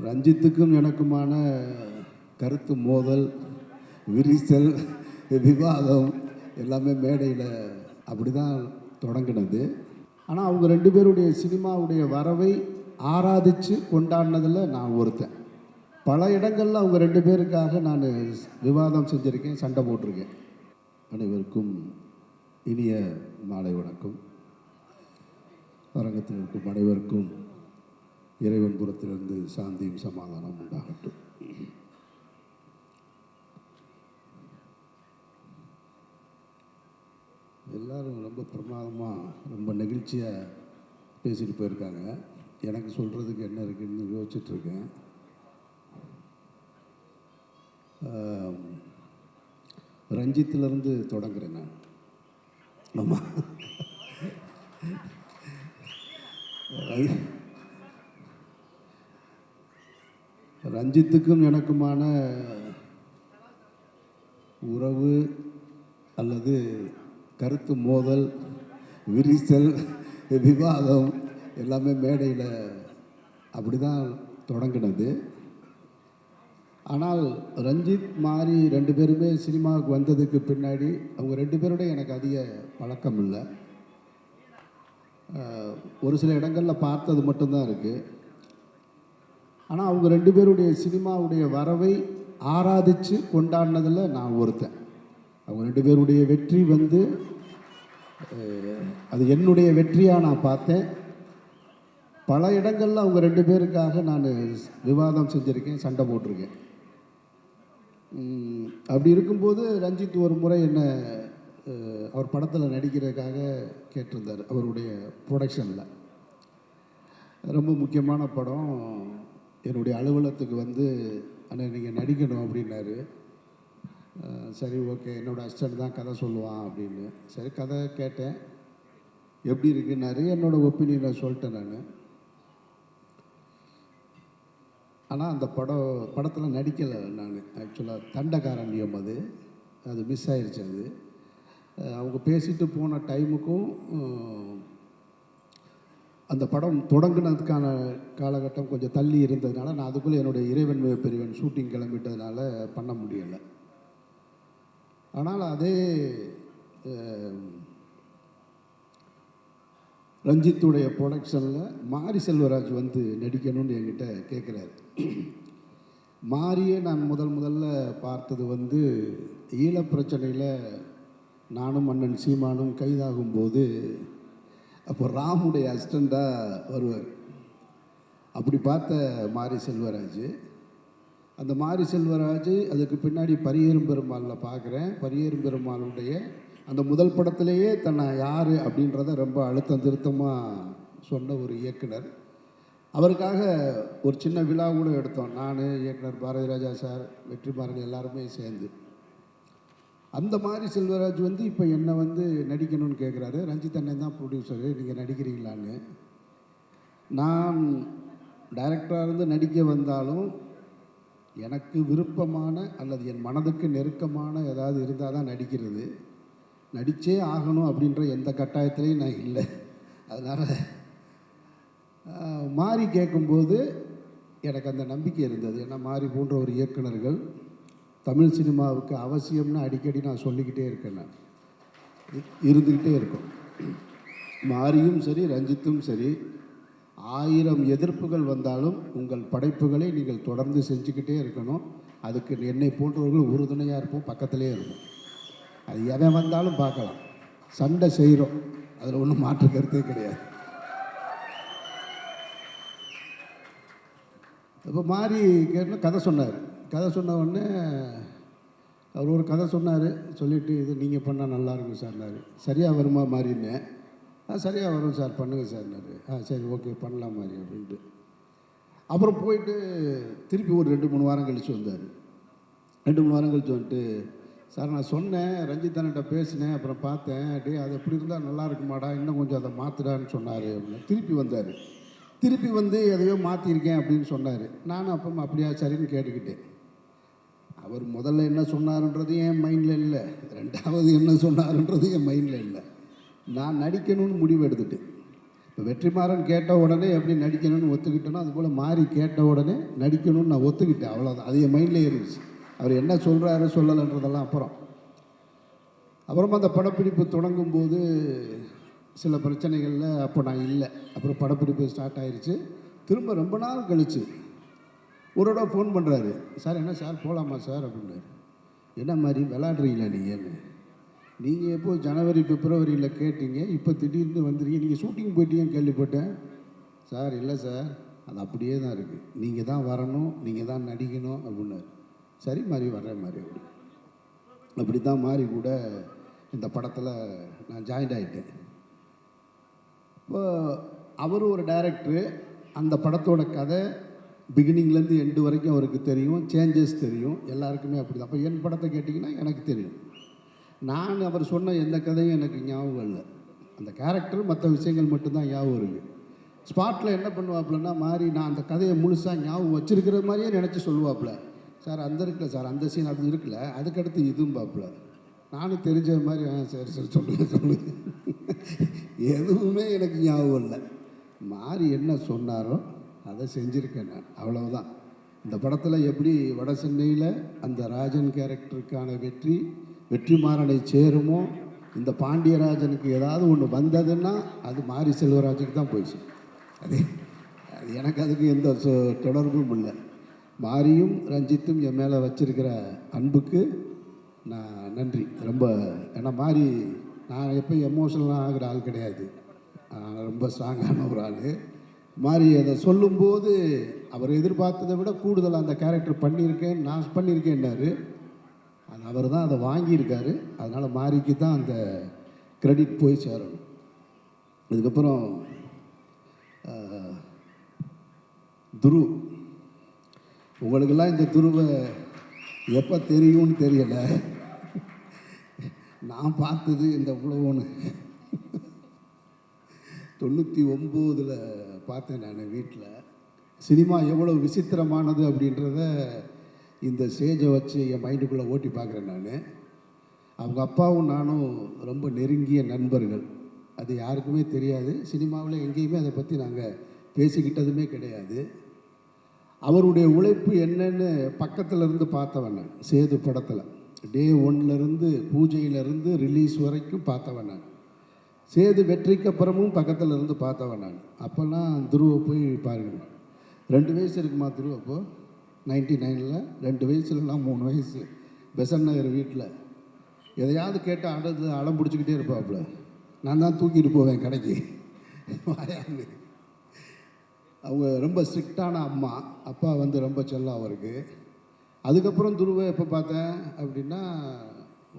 ரஞ்சித்துக்கும் எனக்குமான கருத்து மோதல், விரிசல், விவாதம் எல்லாமே மேடையில் அப்படி தான் தொடங்கினது. ஆனால் அவங்க ரெண்டு பேருடைய சினிமாவுடைய வரவை ஆராதித்து கொண்டாடினதில் நான் ஒருத்தன். பல இடங்களில் அவங்க ரெண்டு பேருக்காக நான் விவாதம் செஞ்சுருக்கேன், சண்டை போட்டிருக்கேன். அனைவருக்கும் இனிய மாலை வணக்கம். அரங்கத்தில் இருக்கும் அனைவருக்கும் இறைவன் புறத்திலிருந்து சாந்தியும் சமாதானம் உண்டாகட்டும். எல்லாரும் ரொம்ப பிரமாதமாக ரொம்ப நெகிழ்ச்சியாக பேசிட்டு போயிருக்காங்க. எனக்கு சொல்கிறதுக்கு என்ன இருக்குன்னு யோசிச்சுட்ருக்கேன். ரஞ்சித்திலேருந்து தொடங்குறேன் நான். ஆமாம், ரஞ்சித்துக்கும் எனக்குமான உறவு அல்லது கருத்து மோதல், விரிசல், விவாதம் எல்லாமே மேடையில் அப்படி தான் தொடங்கினது. ஆனால் ரஞ்சித் மாரி ரெண்டு பேருமே சினிமாவுக்கு வந்ததுக்கு பின்னாடி அவங்க ரெண்டு பேரோட எனக்கு அதிக பழக்கம் இல்லை. ஒரு சில இடங்களில் பார்த்தது மட்டும்தான் இருக்குது. ஆனால் அவங்க ரெண்டு பேருடைய சினிமாவுடைய வரவை ஆராதித்து கொண்டாடினதில் நான் ஒருத்தன். அவங்க ரெண்டு பேருடைய வெற்றி வந்து அது என்னுடைய வெற்றியாக நான் பார்த்தேன். பல இடங்களில் அவங்க ரெண்டு பேருக்காக நான் விவாதம் செஞ்சுருக்கேன், சண்டை போட்டிருக்கேன். அப்படி இருக்கும்போது ரஞ்சித் ஒரு முறை என்ன அவர் படத்தில் நடிக்கிறதுக்காக கேட்டிருந்தார். அவருடைய ப்ரொடக்ஷனில் ரொம்ப முக்கியமான படம், என்னுடைய அலுவலகத்துக்கு வந்து அண்ணா நீங்கள் நடிக்கணும் அப்படின்னாரு. சரி ஓகே, என்னோடய அசிஸ்டன்ட் தான் கதை சொல்லுவான் அப்படின்னு. சரி கதை கேட்டேன், எப்படி இருக்குன்னாரு. என்னோடய ஒப்பீனியனை சொல்லிட்டேன் நான். ஆனால் அந்த படத்தில் நடிக்கலை நான். ஆக்சுவலாக தண்டகாரண்யம் அது மிஸ் ஆயிடுச்சு. அது அவங்க பேசிட்டு போன டைமுக்கும் அந்த படம் தொடங்கினதுக்கான காலகட்டம் கொஞ்சம் தள்ளி இருந்ததுனால நான் அதுக்குள்ளே என்னுடைய இறைவன் பெரியவன் ஷூட்டிங் கிளம்பிட்டதுனால பண்ண முடியலை. ஆனால் அதே ரஞ்சித்துடைய ப்ரொடக்ஷனில் மாரி செல்வராஜ் வந்து நடிக்கணும்னு என்கிட்ட கேட்குறாரு. மாரியே நான் முதல்ல பார்த்தது வந்து ஈழப்பிரச்சனையில் நானும் அண்ணன் சீமானும் கைதாகும்போது அப்போ ராமுடைய அசிஸ்டண்ட்டாக வருவார். அப்படி பார்த்த மாரி செல்வராஜ். அந்த மாரி செல்வராஜ் அதுக்கு பின்னாடி பரியேறும் பெருமாளில் பார்க்குறேன். பரியேறும் பெருமாளுடைய அந்த முதல் படத்திலேயே தன்னை யார் அப்படின்றத ரொம்ப அழுத்தம் திருத்தமாக சொன்ன ஒரு இயக்குனர். அவருக்காக ஒரு சின்ன விழா கூட எடுத்தோம். நான், இயக்குனர் பாரதி ராஜா சார், வெற்றிமாறன் எல்லாருமே சேர்ந்து. அந்த மாதிரி செல்வராஜ் வந்து இப்போ என்னை வந்து நடிக்கணும்னு கேட்குறாரு. ரஞ்சித் அண்ணன் தான் ப்ரொடியூசரு, நீங்கள் நடிக்கிறீங்களான்னு. நான் டைரக்டராக இருந்து நடிக்க வந்தாலும் எனக்கு விருப்பமான அல்லது என் மனதுக்கு நெருக்கமான ஏதாவது இருந்தால் தான் நடிக்கிறது. நடித்தே ஆகணும் அப்படின்ற எந்த கட்டாயத்திலையும் நான் இல்லை. அதனால் மாறி கேட்கும்போது எனக்கு அந்த நம்பிக்கை இருந்தது. ஏன்னா மாறி போன்ற ஒரு இயக்குனர்கள் தமிழ் சினிமாவுக்கு அவசியம்னு அடிக்கடி நான் சொல்லிக்கிட்டே இருக்கேன். நான் இருந்துக்கிட்டே இருக்கும். மாரியும் சரி ரஞ்சித்தும் சரி, 1000 எதிர்ப்புகள் வந்தாலும் உங்கள் படைப்புகளை நீங்கள் தொடர்ந்து செஞ்சுக்கிட்டே இருக்கணும். அதுக்கு என்னை போன்றவர்கள் உறுதுணையாக இருப்போம், பக்கத்திலே இருக்கும். அது எவன் வந்தாலும் பார்க்கலாம், சண்டை செய்கிறோம், அதில் ஒன்றும் மாற்று கருத்தே கிடையாது. இப்போ மாறி கேட்டு கதை சொன்னார். கதை சொன்ன உடனே அவர் ஒரு கதை சொன்னார். சொல்லிவிட்டு இது நீங்கள் பண்ணால் நல்லாயிருக்கும் சார்னார். சரியாக வருமா மாறின்னேன். சரியாக வரும் சார், பண்ணுங்கள் சார்னார். சரி ஓகே பண்ணலாம் மாதிரி அப்படின்ட்டு. அப்புறம் போயிட்டு திருப்பி ஒரு 2-3 வாரம் கழித்து வந்தார். 2-3 வாரம் கழித்து வந்துட்டு, சார் நான் சொன்னேன், ரஞ்சித் அண்ணன்ட்ட பேசினேன், அப்புறம் பார்த்தேன், அது எப்படி இருந்தால் நல்லா இருக்குமாடா, இன்னும் கொஞ்சம் அதை மாற்றுடான்னு சொன்னார் அப்படின்னு. திருப்பி வந்தார். திருப்பி வந்து எதையோ மாற்றிருக்கேன் அப்படின்னு சொன்னார். நானும் அப்போ அப்படியா சரின்னு கேட்டுக்கிட்டேன். அவர் முதல்ல என்ன சொன்னார்ன்றது என் மைண்டில் இல்லை, ரெண்டாவது என்ன சொன்னார்ன்றது என் மைண்டில் இல்லை. நான் நடிக்கணும்னு முடிவு எடுத்துட்டேன். இப்போ வெற்றிமாறன் கேட்ட உடனே எப்படி நடிக்கணும்னு ஒத்துக்கிட்டேனோ அதுபோல் மாறி கேட்ட உடனே நடிக்கணும்னு நான் ஒத்துக்கிட்டேன். அவ்வளோதான். அது என் மைண்டில் ஏறிடுச்சு. அவர் என்ன சொல்கிறாரு சொல்லலைன்றதெல்லாம் அப்புறமா அந்த படப்பிடிப்பு தொடங்கும்போது சில பிரச்சனைகளில் அப்போ நான் இல்லை. அப்புறம் படப்பிடிப்பு ஸ்டார்ட் ஆயிடுச்சு. திரும்ப ரொம்ப நாள் கழிச்சு ஒரு தடவை ஃபோன் பண்ணுறாரு. சார் என்ன சார் போகலாமா சார் அப்படின்னாரு. என்ன மாதிரி விளாட்றீங்களா நீங்கள் எப்போ ஜனவரி பிப்ரவரியில் கேட்டீங்க, இப்போ திடீர்னு வந்துருக்கீங்க, நீங்கள் ஷூட்டிங் போயிட்டீங்கன்னு கேள்விப்பட்டேன். சார் இல்லை சார், அது அப்படியே தான் இருக்குது, நீங்கள் தான் வரணும், நீங்கள் தான் நடிக்கணும் அப்படின்னாரு. சரி மாதிரி வர்ற மாதிரி அப்படி தான் மாறி கூட இந்த படத்தில் நான் ஜாயின் ஆகிட்டேன். இப்போ அவர் ஒரு டைரக்டரு. அந்த படத்தோட கதை பிகினிங்லேருந்து எண்டு வரைக்கும் அவருக்கு தெரியும், சேஞ்சஸ் தெரியும், எல்லாருக்குமே அப்படி தான். அப்போ என் படத்தை கேட்டிங்கன்னா எனக்கு தெரியும். நான் அவர் சொன்ன எந்த கதையும் எனக்கு ஞாபகம் இல்லை. அந்த கேரக்டர் மற்ற விஷயங்கள் மட்டும்தான் ஞாபகம் இருக்குது. ஸ்பாட்டில் என்ன பண்ணுவாப்புலன்னா மாறி நான் அந்த கதையை முழுசாக ஞாபகம் வச்சுருக்கிற மாதிரியே நினச்சி சொல்லுவாப்புல. சார் அந்த இருக்குல்ல சார், அந்த சீன் அது இருக்குல்ல, அதுக்கடுத்து இதுவும் பார்ப்பல. நானும் தெரிஞ்ச மாதிரி சரி சரி சொல்லுங்க எதுவுமே எனக்கு ஞாபகம் இல்லை. மாறி என்ன சொன்னாரோ அதை செஞ்சுருக்கேன் நான், அவ்வளவுதான். இந்த படத்தில் எப்படி வட சென்னையில் அந்த ராஜன் கேரக்டருக்கான வெற்றிமாறனை சேருமோ, இந்த பாண்டியராஜனுக்கு ஏதாவது ஒன்று வந்ததுன்னா அது மாரி செல்வராஜுக்கு தான் போயிடுச்சு. அது எனக்கு அதுக்கு எந்த தொடர்பும் இல்லை. மாரியும் ரஞ்சித்தும் என் மேலே வச்சிருக்கிற அன்புக்கு நான் நன்றி ரொம்ப. ஏன்னா மாரி நான் எப்போயும் எமோஷனலாக ஆகிற ஆள் கிடையாது, ரொம்ப ஸ்ட்ராங்கான ஒரு ஆள். மாரி அதை சொல்லும்போது அவர் எதிர்பார்த்ததை விட கூடுதலாக அந்த கேரக்டர் நான் பண்ணியிருக்கேன்னாரு. அது அவர் தான் அதை வாங்கியிருக்காரு. அதனால் மாரிக்கு தான் அந்த கிரெடிட் போய் சேரணும். அதுக்கப்புறம் துரு, உங்களுக்கெல்லாம் இந்த துருவை எப்போ தெரியும்னு தெரியலை. நான் பார்த்தது இந்த உலகம்னு 99 பார்த்தேன் நான் வீட்டில். சினிமா எவ்வளோ விசித்திரமானது அப்படின்றத இந்த ஸ்டேஜை வச்சு என் மைண்டுக்குள்ளே ஓட்டி பார்க்குறேன் நான். அவங்க அப்பாவும் நானும் ரொம்ப நெருங்கிய நண்பர்கள். அது யாருக்குமே தெரியாது. சினிமாவில் எங்கேயுமே அதை பற்றி நாங்கள் பேசிக்கிட்டதுமே கிடையாது. அவருடைய உழைப்பு என்னன்னு பக்கத்தில் இருந்து பார்த்தவன் நான். சேது படத்தில் டே 1லேருந்து பூஜையிலேருந்து ரிலீஸ் வரைக்கும் பார்த்தவன் நான். சேது வெற்றிக்கு அப்புறமும் பக்கத்தில் இருந்து பார்த்தவன் நான். அப்போல்லாம் துருவை போய் பாருங்க, 2 வயசு இருக்குமா துரு அப்போது 99ல். 2 வயசுலலாம் 3 வயசு. பெசன் நகர் வீட்டில் எதையாவது கேட்டால் அடம் பிடிச்சிக்கிட்டே இருப்பாப்புல. நான் தான் தூக்கிட்டு போவேன் கடைக்கு வாயான்னு. அவங்க ரொம்ப ஸ்ட்ரிக்டான அம்மா, அப்பா ரொம்ப செல்லம் அவருக்கு. அதுக்கப்புறம் துருவை எப்போ பார்த்தேன் அப்படின்னா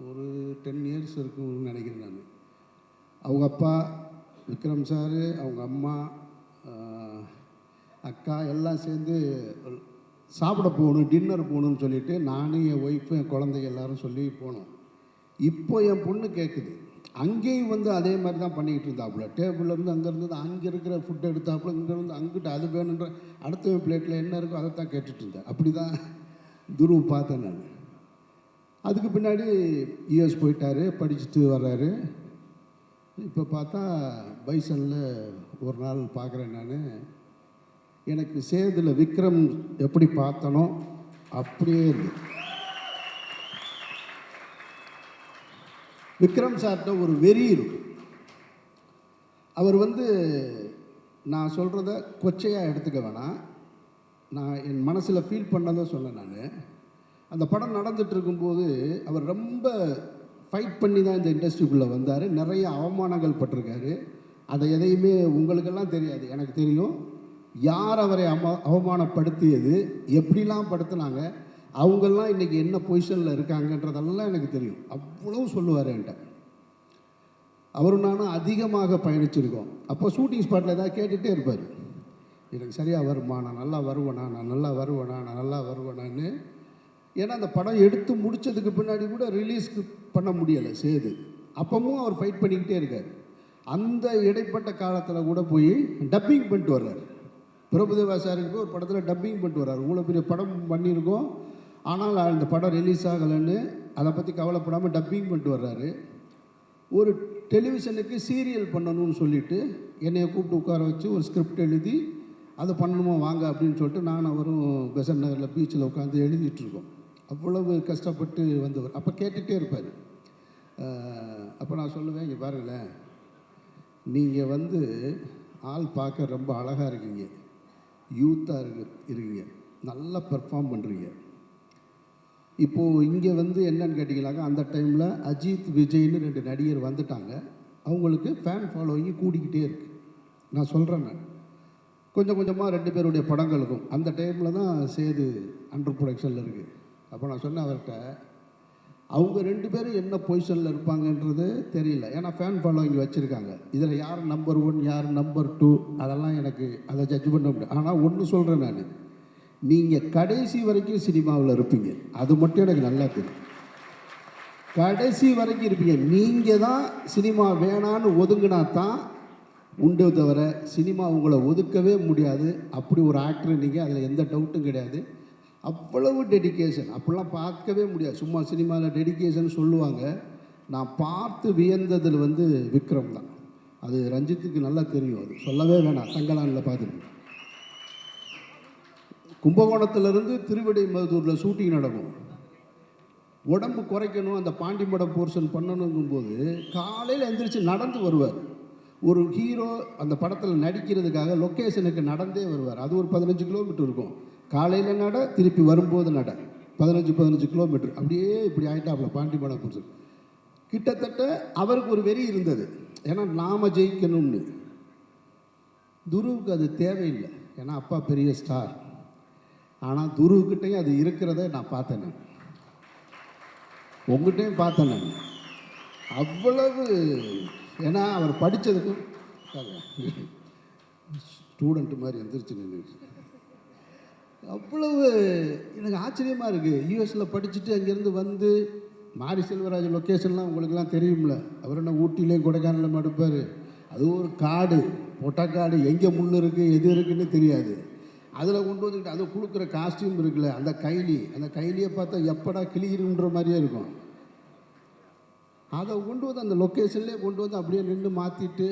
ஒரு 10 இயர்ஸ் இருக்குன்னு நினைக்கிறேன் நான். அவங்க அப்பா விக்ரம் சார், அவங்க அம்மா, அக்கா எல்லாம் சேர்ந்து சாப்பிட போகணும், டின்னர் போகணுன்னு சொல்லிவிட்டு நானும் என் ஒய்ஃபு என் குழந்தைங்க எல்லோரும் சொல்லி போனோம். இப்போ என் பொண்ணு கேட்குது. அங்கேயும் அதே மாதிரி தான் பண்ணிக்கிட்டு இருந்தாப்புல. டேபிள்லேருந்து அங்கே இருந்தது அங்கே இருக்கிற ஃபுட்டை எடுத்தாப்புல, இங்கேருந்து அங்கிட்ட அது வேணுன்ற அடுத்த பிளேட்டில் என்ன இருக்கோ அதை தான் கேட்டுட்டு இருந்தேன். அப்படி தான் துரு பார்த்தேன் நான். அதுக்கு பின்னாடி யூஎஸ் போயிட்டார், படிச்சுட்டு வர்றாரு. இப்போ பார்த்தா பைசனில் ஒரு நாள் பார்க்குறேன் நான். எனக்கு சேதில் விக்ரம் எப்படி பார்த்தனோ அப்படியே இருந்து. விக்ரம் சார்கிட்ட ஒரு வெறி இருக்கும். அவர் நான் சொல்கிறத கொச்சையாக எடுத்துக்க வேணாம், நான் என் மனசில் ஃபீல் பண்ணதை சொன்னேன் நான். அந்த படம் நடந்துட்டு இருக்கும்போது அவர் ரொம்ப ஃபைட் பண்ணி தான் இந்த இண்டஸ்ட்ரிக்குள்ளே வந்தார். நிறைய அவமானங்கள் பட்டிருக்காரு. அதை எதையுமே உங்களுக்கெல்லாம் தெரியாது, எனக்கு தெரியும். யார் அவரை அவமானப்படுத்தியது, எப்படிலாம் படுத்தினாங்க, அவங்கெல்லாம் இன்றைக்கி என்ன பொசிஷனில் இருக்காங்கன்றதெல்லாம் எனக்கு தெரியும். அவ்வளோ சொல்லுவார் என்கிட்ட. அவரும் நானும் அதிகமாக பயணிச்சிருக்கோம். அப்போ ஷூட்டிங் ஸ்பாட்டில் ஏதாவது கேட்டுகிட்டே இருப்பார், எனக்கு சரியாக வருமா, நான் நல்லா வருவேனா, நான் நல்லா வருவேனா, நான் நல்லா வருவேனான்னு. ஏன்னா அந்த படம் எடுத்து முடித்ததுக்கு பின்னாடி கூட ரிலீஸ்க்கு பண்ண முடியலை சேது. அப்பவும் அவர் ஃபைட் பண்ணிக்கிட்டே இருக்கார். அந்த இடைப்பட்ட காலத்தில் கூட போய் டப்பிங் பண்ணிட்டு வர்றார். பிரபுதேவா சாருக்கு ஒரு படத்தில் டப்பிங் பண்ணிட்டு வர்றார். இவ்வளோ பெரிய படம் பண்ணியிருக்கோம், ஆனால் அந்த படம் ரிலீஸ் ஆகலைன்னு அதை பற்றி கவலைப்படாமல் டப்பிங் பண்ணிட்டு வர்றாரு. ஒரு டெலிவிஷனுக்கு சீரியல் பண்ணணும்னு சொல்லிவிட்டு என்னையை கூப்பிட்டு உட்கார வச்சு ஒரு ஸ்கிரிப்ட் எழுதி அதை பண்ணணுமா வாங்க அப்படின்னு சொல்லிட்டு நான் அவரும் பெசன்ட் நகரில் பீச்சில் உட்காந்து எழுதிட்டுருக்கோம். அவ்வளவு கஷ்டப்பட்டு வந்தவர். அப்போ கேட்டுகிட்டே இருப்பார். அப்போ நான் சொல்லுவேன், இங்கே பாருங்களேன், நீங்கள் வந்து ஆள் பார்க்க ரொம்ப அழகாக இருக்கீங்க, யூத்தாக இருக்கீங்க, நல்லா பெர்ஃபார்ம் பண்ணுறீங்க. இப்போது இங்கே வந்து என்னன்னு கேட்டிங்கனாக்கா, அந்த டைமில் அஜித் விஜய்னு 2 நடிகர் வந்துட்டாங்க. அவங்களுக்கு ஃபேன் ஃபாலோவிங் கூடிக்கிட்டே இருக்குது. நான் சொல்கிறேன், நான் கொஞ்சம் கொஞ்சமாக 2 பேருடைய படங்களுக்கும் அந்த டைமில் தான் சேது அண்டர் ப்ரொடக்ஷனில் இருக்குது. அப்போ நான் சொன்னேன் அவர்கிட்ட, அவங்க 2 பேரும் என்ன பொசிஷனில் இருப்பாங்கன்றது தெரியல. ஏன்னா ஃபேன் ஃபாலோவிங் வச்சுருக்காங்க. இதில் யார் நம்பர் 1 யார் நம்பர் 2 அதெல்லாம் எனக்கு அதை ஜட்ஜ் பண்ண முடியும். ஆனால் ஒன்று சொல்கிறேன், நான் நீங்கள் கடைசி வரைக்கும் சினிமாவில் இருப்பீங்க. அது மட்டும் எனக்கு நல்லா தெரியும். கடைசி வரைக்கும் இருப்பீங்க. நீங்கள் தான் சினிமா வேணான்னு ஒதுங்கினா தான் உண்டு தவிர சினிமா உங்களை ஒதுக்கவே முடியாது. அப்படி ஒரு ஆக்டர் நீங்கள், அதில் எந்த டவுட்டும் கிடையாது. அவ்வளவு டெடிக்கேஷன் அப்படிலாம் பார்க்கவே முடியாது. சும்மா சினிமாவில் டெடிக்கேஷன் சொல்லுவாங்க. நான் பார்த்து வியந்ததில் வந்து விக்ரம் தான். அது ரஞ்சித்துக்கு நல்லா தெரியும். அது சொல்லவே வேணாம். தங்கலானில் பார்த்துருக்கேன். கும்பகோணத்திலிருந்து திருவிடைமருதூரில் ஷூட்டிங் நடக்கும். உடம்பு குறைக்கணும், அந்த பாண்டிமடம் போர்ஷன் பண்ணணுங்கும்போது காலையில் எந்திரிச்சு நடந்து வருவார். ஒரு ஹீரோ அந்த படத்தில் நடிக்கிறதுக்காக லொக்கேஷனுக்கு நடந்தே வருவார். அது ஒரு 15 கிலோமீட்டர் இருக்கும். காலையில் நட, திருப்பி வரும்போது நட, 15 கிலோமீட்டர். அப்படியே இப்படி ஆகிட்டாப்புல பாண்டிமடம் போர்ஷன். கிட்டத்தட்ட அவருக்கு ஒரு வெறி இருந்தது, ஏன்னா நாம் ஜெயிக்கணும்னு. துருவுக்கு அது தேவையில்லை, ஏன்னா அப்பா பெரிய ஸ்டார். ஆனால் துருவுக்கிட்டையும் அது இருக்கிறத நான் பார்த்தேன். நான் உங்கள்கிட்டையும் பார்த்தேன். நான் அவ்வளவு, ஏன்னா அவர் படித்ததுக்கும் ஸ்டூடெண்ட்டு மாதிரி எந்திரிச்சு நின்று அவ்வளவு எனக்கு ஆச்சரியமாக இருக்குது. யூஎஸில் படிச்சுட்டு அங்கேருந்து வந்து மாரி செல்வராஜ் லொக்கேஷன்லாம் உங்களுக்கெல்லாம் தெரியும்ல. அவர் என்ன ஊட்டிலேயும் கொடைக்கானலும் எடுப்பார். அது ஒரு காடு, பொட்டக்காடு, எங்கே முள் இருக்குது எது இருக்குதுன்னு தெரியாது. அதில் கொண்டு வந்துக்கிட்டு அது கொடுக்குற காஸ்டியூம் இருக்குல்ல, அந்த கைலியை பார்த்தா எப்படா கிளியிருன்ற மாதிரியே இருக்கும். அதை கொண்டு வந்து அந்த லொக்கேஷன்லேயே கொண்டு வந்து அப்படியே நின்று மாற்றிட்டு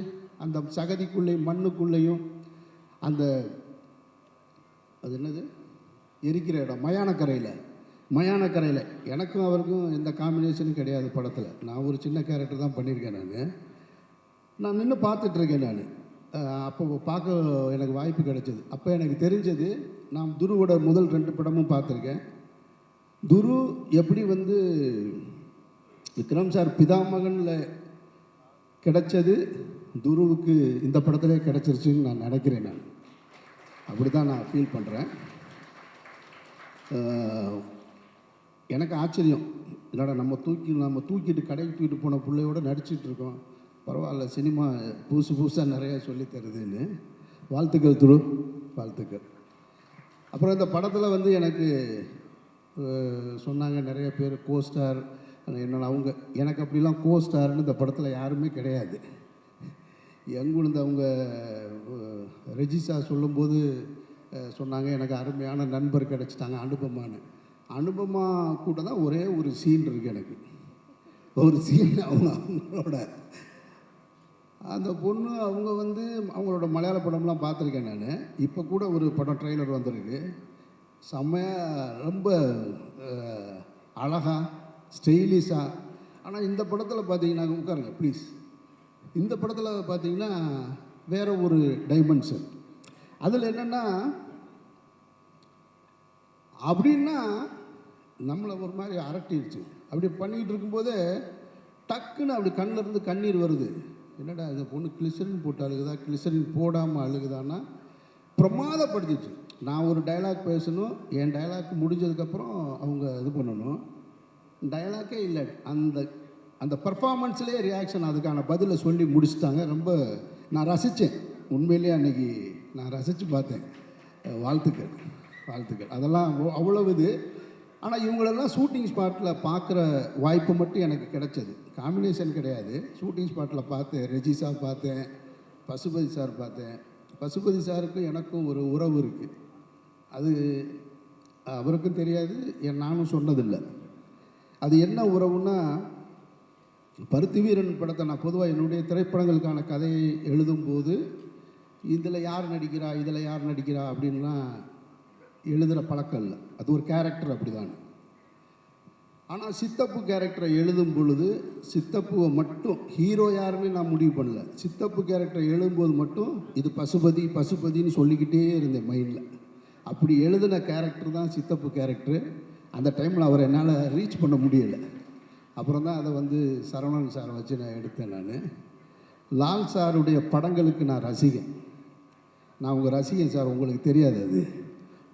அந்த சகதிக்குள்ளேயும் மண்ணுக்குள்ளேயும் அந்த அது என்னது எரிக்கிற இடம் மயானக்கரையில் எனக்கும் அவருக்கும் எந்த காம்பினேஷனும் கிடையாது படத்தில். நான் ஒரு சின்ன கேரக்டர் தான் பண்ணியிருக்கேன். நான் நின்று பார்த்துட்ருக்கேன். நான் அப்போ பார்க்க எனக்கு வாய்ப்பு கிடைச்சது. அப்போ எனக்கு தெரிஞ்சது, நான் துருவோட முதல் 2 படமும் பார்த்துருக்கேன். துரு எப்படி வந்து விக்ரம் சார் பிதாமகனில் கிடைச்சது துருவுக்கு இந்த படத்திலே கிடைச்சிருச்சுன்னு நான் நினைக்கிறேன். நான் அப்படி தான் நான் ஃபீல் பண்ணுறேன். எனக்கு ஆச்சரியம், என்னடா நம்ம தூக்கிட்டு கடைக்கு தூக்கிட்டு போன பிள்ளையோட நடிச்சிட்டு இருக்கோம், பரவாயில்ல, சினிமா புதுசாக நிறையா சொல்லி தருதுன்னு. வாழ்த்துக்கள் துரு, வாழ்த்துக்கள். அப்புறம் இந்த படத்தில் வந்து எனக்கு சொன்னாங்க நிறைய பேர் கோஸ்டார் என்னென்ன. எனக்கு அப்படிலாம் கோஸ்டார்னு இந்த படத்தில் யாருமே கிடையாது. எங்குழுந்து அவங்க ரெஜிஸா சொல்லும்போது சொன்னாங்க, எனக்கு அருமையான நண்பர் கிடச்சிட்டாங்க அனுபமா கூட தான் ஒரே ஒரு சீன் இருக்குது. எனக்கு ஒரு சீன், அவங்களோட அந்த பொண்ணு அவங்க வந்து அவங்களோட மலையாள படம்லாம் பார்த்துருக்கேன் நான். இப்போ கூட ஒரு படம் ட்ரெய்லர் வந்திருக்கு, செம்மையாக, ரொம்ப அழகாக ஸ்டைலிஷாக. ஆனால் இந்த படத்தில் பார்த்தீங்கன்னா, உட்காருங்க ப்ளீஸ், இந்த படத்தில் பார்த்தீங்கன்னா வேறு ஒரு டைமென்ஷன். அதில் என்னென்னா, அப்படின்னா நம்மளை ஒரு மாதிரி அரட்டிடுச்சு. அப்படி பண்ணிகிட்டு இருக்கும்போதே டக்குன்னு அப்படி கண்ணிலேருந்து கண்ணீர் வருது. என்னடா இந்த பொண்ணு கிளிசரின் போட்டு அழுகுதா, கிளிசரின் போடாமல் அழுகுதான்னா பிரமாதப்படுத்திச்சு. நான் ஒரு டைலாக் பேசணும், என் டைலாக் முடிஞ்சதுக்கப்புறம் அவங்க இது பண்ணணும். டைலாக்கே இல்லை, அந்த பர்ஃபார்மன்ஸ்லேயே ரியாக்ஷன், அதுக்கான பதிலை சொல்லி முடிச்சுட்டாங்க. ரொம்ப நான் ரசித்தேன் உண்மையிலேயே. அன்றைக்கி நான் ரசித்து பார்த்தேன். வாழ்த்துக்கள். அதெல்லாம் அவ்வளவு இது. ஆனால் இவங்களெல்லாம் ஷூட்டிங் ஸ்பாட்டில் பார்க்குற வாய்ப்பு மட்டும் எனக்கு கிடைச்சது. காம்பினேஷன் கிடையாது. ஷூட்டிங் ஸ்பாட்டில் பார்த்தேன், ரெஜிஸா பார்த்தேன், பசுபதி சார் பார்த்தேன். பசுபதி சாருக்கும் எனக்கும் ஒரு உறவு இருக்குது. அது அவருக்கும் தெரியாது, நானும் சொன்னதில்லை. அது என்ன உறவுன்னா, பருத்தி வீரன் படத்தை நான் பொதுவாக என்னுடைய திரைப்படங்களுக்கான கதையை எழுதும்போது இதில் யார் நடிக்கிறா இதில் யார் நடிக்கிறா அப்படின்லாம் எழுதுகிற பழக்கம் இல்லை. அது ஒரு கேரக்டர் அப்படி தான். ஆனால் சித்தப்பு கேரக்டரை எழுதும் பொழுது சித்தப்புவை மட்டும் ஹீரோ யாருன்னு நான் முடிவு பண்ணல. சித்தப்பு கேரக்டரை எழுதும்போது மட்டும் இது பசுபதி பசுபதின்னு சொல்லிக்கிட்டே இருந்தேன் மைண்டில். அப்படி எழுதின கேரக்டர் தான் சித்தப்பு கேரக்டரு. அந்த டைமில் அவரை என்னால் ரீச் பண்ண முடியலை. அப்புறம் தான் அதை வந்து சரவணன் சாரை வச்சு நான் எடுத்தேன். நான் லால் சாருடைய படங்களுக்கு நான் ரசிகன். நான் உங்கள் ரசிகன் சார், உங்களுக்கு தெரியாது. அது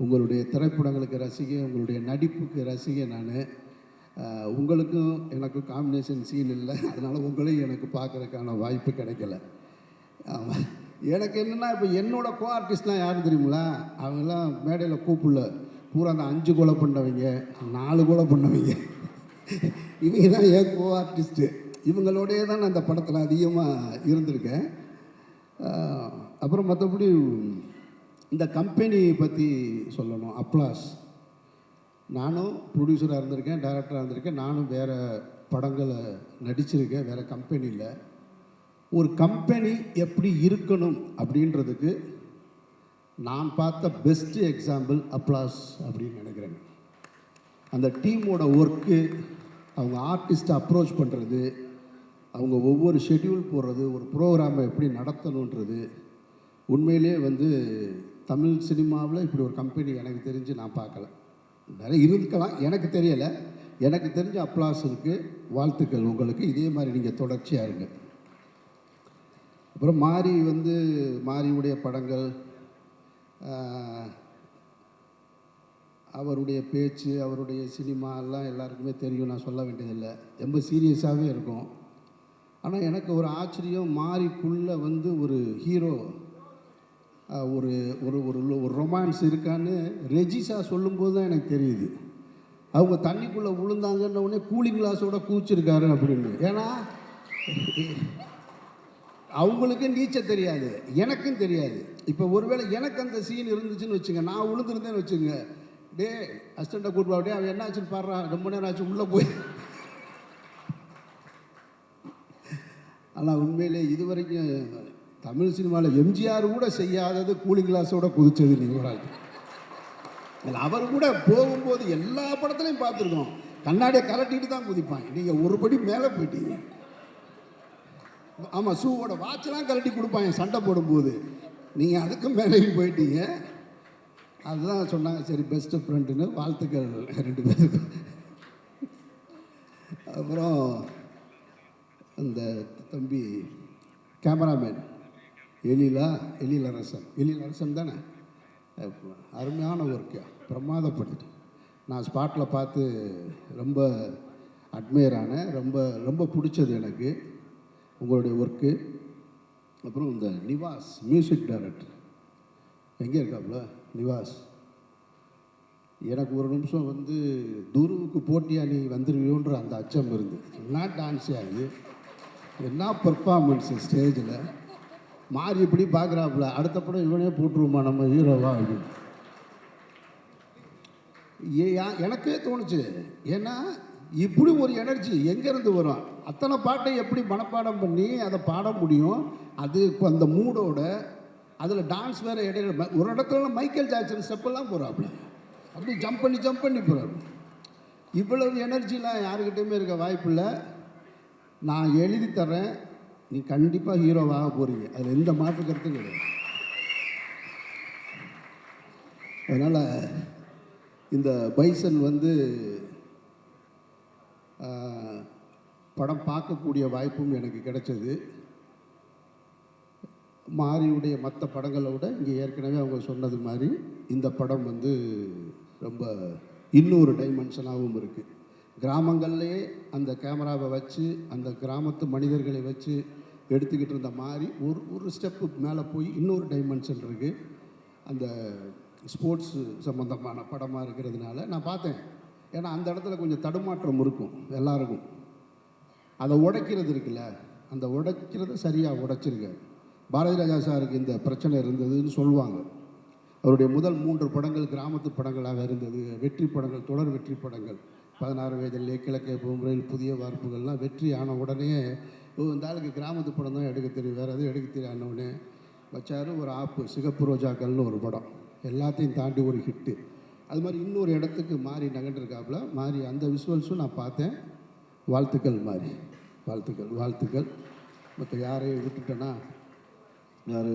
உங்களுடைய திரைப்படங்களுக்கு ரசிகன், உங்களுடைய நடிப்புக்கு ரசிகன். நான் உங்களுக்கும் எனக்கும் காம்பினேஷன் சீன் இல்லை, அதனால் உங்களையும் எனக்கு பார்க்குறதுக்கான வாய்ப்பு கிடைக்கல. எனக்கு என்னென்னா இப்போ என்னோடய கோ ஆர்டிஸ்ட்லாம் யாரும் தெரியுங்களா? அவங்கெல்லாம் மேடையில் கூப்பிடல, பூரா அந்த 5 கொலை பண்ணவங்க 4 கொலை பண்ணவங்க இவங்க தான் என் கோ ஆர்டிஸ்ட்டு. இவங்களோடையே தான் நான் அந்த படத்தில் அதிகமாக இருந்திருக்கேன். அப்புறம் மற்றபடி இந்த கம்பெனி பற்றி சொல்லணும். அப்ளாஸ், நானும் ப்ரொடியூசராக இருந்திருக்கேன், டைரக்டராக இருந்திருக்கேன். நானும் வேறு படங்களை நடிச்சிருக்கேன் வேறு கம்பெனியில். ஒரு கம்பெனி எப்படி இருக்கணும் அப்படின்றதுக்கு நான் பார்த்த பெஸ்ட்டு எக்ஸாம்பிள் அப்ளாஸ் அப்படின்னு நினைக்கிறேன். அந்த டீமோட ஒர்க்கு, அவங்க ஆர்டிஸ்ட்டை அப்ரோச் பண்ணுறது, அவங்க ஒவ்வொரு ஷெட்யூல் போடுறது, ஒரு ப்ரோக்ராமை எப்படி நடத்தணுன்றது, உண்மையிலே வந்து தமிழ் சினிமாவில் இப்படி ஒரு கம்பெனி எனக்கு தெரிஞ்சு நான் பார்க்கல. நிறைய இருக்கலாம், எனக்கு தெரியலை. எனக்கு தெரிஞ்ச அப்ளாஸ் இருக்குது. வாழ்த்துக்கள் உங்களுக்கு. இதே மாதிரி நீங்கள் தொடர்ச்சியாக இருங்க. அப்புறம் மாரி வந்து மாரியுடைய படங்கள், அவருடைய பேச்சு, அவருடைய சினிமா எல்லாம் எல்லாருக்குமே தெரியும், நான் சொல்ல வேண்டியதில்லை. ரொம்ப சீரியஸாகவே இருக்கும். ஆனால் எனக்கு ஒரு ஆச்சரியம், மாரிக்குள்ளே வந்து ஒரு ஹீரோ, ஒரு ஒரு ஒரு ரொமான்ஸ் இருக்கான்னு ரெஜிஸா சொல்லும்போது தான் எனக்கு தெரியுது. அவங்க தண்ணிக்குள்ளே விழுந்தாங்கன்ன உடனே கூலிங் கிளாஸோட கூச்சிருக்காரு அப்படின்னு. ஏன்னா அவங்களுக்கு நீச்சல் தெரியாது, எனக்கும் தெரியாது. இப்போ ஒருவேளை எனக்கு அந்த சீன் இருந்துச்சுன்னு வச்சுங்க, நான் விழுந்துருந்தேன்னு வச்சுங்க, டே அசிஸ்டண்ட்டை கூட்டு அப்படியே அவன் என்ன ஆச்சுன்னு பாடுறான், ரொம்ப நேரம் ஆச்சு உள்ளே போய். ஆனால் உண்மையிலே இது வரைக்கும் தமிழ் சினிமாவில் எம்ஜிஆர் கூட செய்யாதது கூலிங் கிளாஸோட குதிச்சது நீங்கள். அவர் கூட போகும்போது எல்லா படத்துலையும் பார்த்துருக்கோம், கண்ணாடியை கலட்டிட்டு தான் குதிப்பாங்க. நீங்கள் ஒரு படி மேலே போயிட்டீங்க. ஆமாம், ஷூவோட வாட்செலாம் கலட்டி கொடுப்பாங்க சண்டை போடும்போது, நீங்கள் அதுக்கும் மேலேயும் போயிட்டீங்க. அதுதான் சொன்னாங்க, சரி பெஸ்ட்டு ஃப்ரெண்டுன்னு. வாழ்த்துக்கள் 2 பேருக்கும். அப்புறம் இந்த தம்பி கேமராமேன் எழிலரசன் தானே, அருமையான ஒர்க்கு, பிரமாதப்பட்டு. நான் ஸ்பாட்டில் பார்த்து ரொம்ப அட்மையர் ஆனேன். ரொம்ப ரொம்ப பிடிச்சது எனக்கு உங்களுடைய ஒர்க்கு. அப்புறம் இந்த நிவாஸ் மியூசிக் டைரக்டர் எங்கே இருக்காப்புல நிவாஸ், எனக்கு ஒரு நிமிஷம் வந்து துருவுக்கு போட்டியாக நீ வந்துடுவியோன்ற அந்த அச்சம் இருந்து. என்ன டான்ஸே அது, என்ன பெர்ஃபார்மன்ஸு ஸ்டேஜில். மாறி இப்படி பார்க்குறாப்புல, அடுத்த படம் இவனே போட்டுருவோமா நம்ம ஹீரோவா அப்படின்னு எனக்கே தோணுச்சு. ஏன்னா இப்படி ஒரு எனர்ஜி எங்கேருந்து வரும்? அத்தனை பாட்டை எப்படி மனப்பாடம் பண்ணி அதை பாட முடியும்? அது இப்போ அந்த மூடோட, அதில் டான்ஸ் வேறு இடையில ஒரு இடத்துல மைக்கேல் ஜாக்சன் ஸ்டெப்பெல்லாம் போகிறாப்புல, அப்படி ஜம்ப் பண்ணி போகிறாரு. இவ்வளவு எனர்ஜிலாம் யாருக்கிட்டையுமே இருக்க வாய்ப்பு இல்லை. நான் எழுதி தரேன், நீ கண்டிப்பாக ஹீரோவாக போகிறீங்க, அதில் எந்த மாற்று கருத்தும் கிடையாது. அதனால் இந்த பைசன் வந்து படம் பார்க்கக்கூடிய வாய்ப்பும் எனக்கு கிடைச்சது. மாரியுடைய மற்ற படங்களை விட இங்கே ஏற்கனவே அவங்க சொன்னது மாதிரி இந்த படம் வந்து ரொம்ப இன்னொரு டைமென்ஷனாகவும் இருக்குது. கிராமங்கள்லேயே அந்த கேமராவை வச்சு அந்த கிராமத்து மனிதர்களை வச்சு எடுத்துக்கிட்டு இருந்த மாதிரி ஒரு ஸ்டெப்பு மேலே போய் இன்னொரு டைமென்ஷன் இருக்குது. அந்த ஸ்போர்ட்ஸ் சம்மந்தமான படமாக இருக்கிறதுனால நான் பார்த்தேன். ஏன்னா அந்த இடத்துல கொஞ்சம் தடுமாற்றம் இருக்கும் எல்லாருக்கும். அதை உடைக்கிறது இருக்குல்ல, அந்த உடைக்கிறத சரியாக உடைச்சிருக்காரு. பாரதி ராஜா சாருக்கு இந்த பிரச்சனை இருந்ததுன்னு சொல்லுவாங்க. அவருடைய முதல் 3 படங்கள் கிராமத்து படங்களாக இருந்தது, வெற்றி படங்கள், தொடர் வெற்றி படங்கள். 16 வயதிலே கிழக்கே பூமுறையில் புதிய வார்ப்புகள்லாம் வெற்றி ஆன உடனே இந்த ஆளுக்கு கிராமத்து படம் தான் எடுக்க தெரியும், வேறு எதுவும் எடுக்க தெரியாதவனே வச்சாரு. ஒரு ஆப்பு சிகப்பு ரோஜாக்கள்னு ஒரு படம் எல்லாத்தையும் தாண்டி ஒரு ஹிட்டு. அது மாதிரி இன்னொரு இடத்துக்கு மாறி நகண்டிருக்காப்புல. மாறி அந்த விஷுவல்ஸும் நான் பார்த்தேன். வாழ்த்துக்கள் மாறி, வாழ்த்துக்கள் வாழ்த்துக்கள். மற்ற யாரையும் விட்டுட்டேன்னா, யார்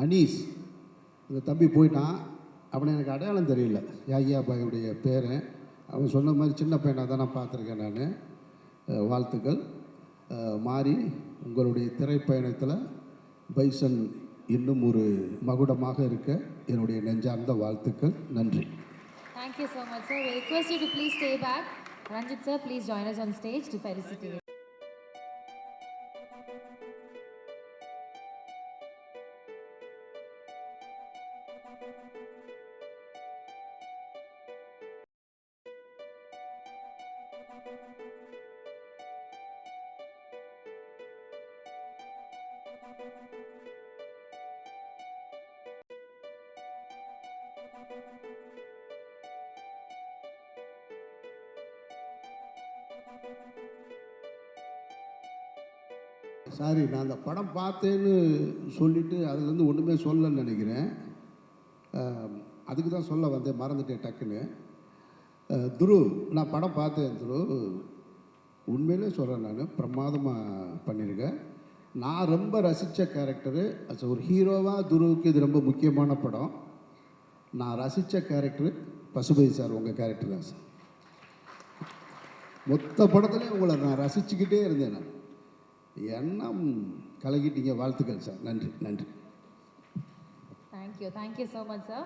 அனீஸ் இந்த தம்பி போயிட்டான். அவனை எனக்கு அடையாளம் தெரியல, யாகியா பாயுடைய பேரன். அவன் சொன்ன மாதிரி சின்ன பையனாக தான் நான் பார்த்துருக்கேன் நான். வாழ்த்துக்கள் மாறி. உங்களுடைய திரைப்பயணத்தில் பைசன் இன்னும் ஒரு மகுடமாக இருக்க என்னுடைய நெஞ்சார்ந்த வாழ்த்துக்கள். நன்றி. Thank you so much, sir. We request you to please stay back. Ranjit sir, please join us on stage to felicitate. Sorry, நான் அந்த படம் பார்த்தேன்னு சொல்லிவிட்டு அதுலேருந்து ஒன்றுமே சொல்லலைன்னு நினைக்கிறேன். அதுக்கு தான் சொல்ல வந்தேன், மறந்துட்டேன் டக்குன்னு. துரு, நான் படம் பார்த்தேன் துரு, உண்மையிலே சொல்கிறேன், நான் பிரமாதமாக பண்ணியிருக்கேன். நான் ரொம்ப ரசித்த கேரக்டரு ஒரு ஹீரோவாக துருவுக்கு இது ரொம்ப முக்கியமான படம். நான் ரசித்த கேரக்டரு பசுபதி சார், உங்கள் கேரக்டர் தான் சார். மொத்த படத்துலேயும் உங்களை நான் ரசிச்சுக்கிட்டே இருந்தேன். நான் எண்ணம் கலக்கிட்டீங்க. வாழ்த்துக்கள் சார். நன்றி நன்றி. Thank you so much, sir.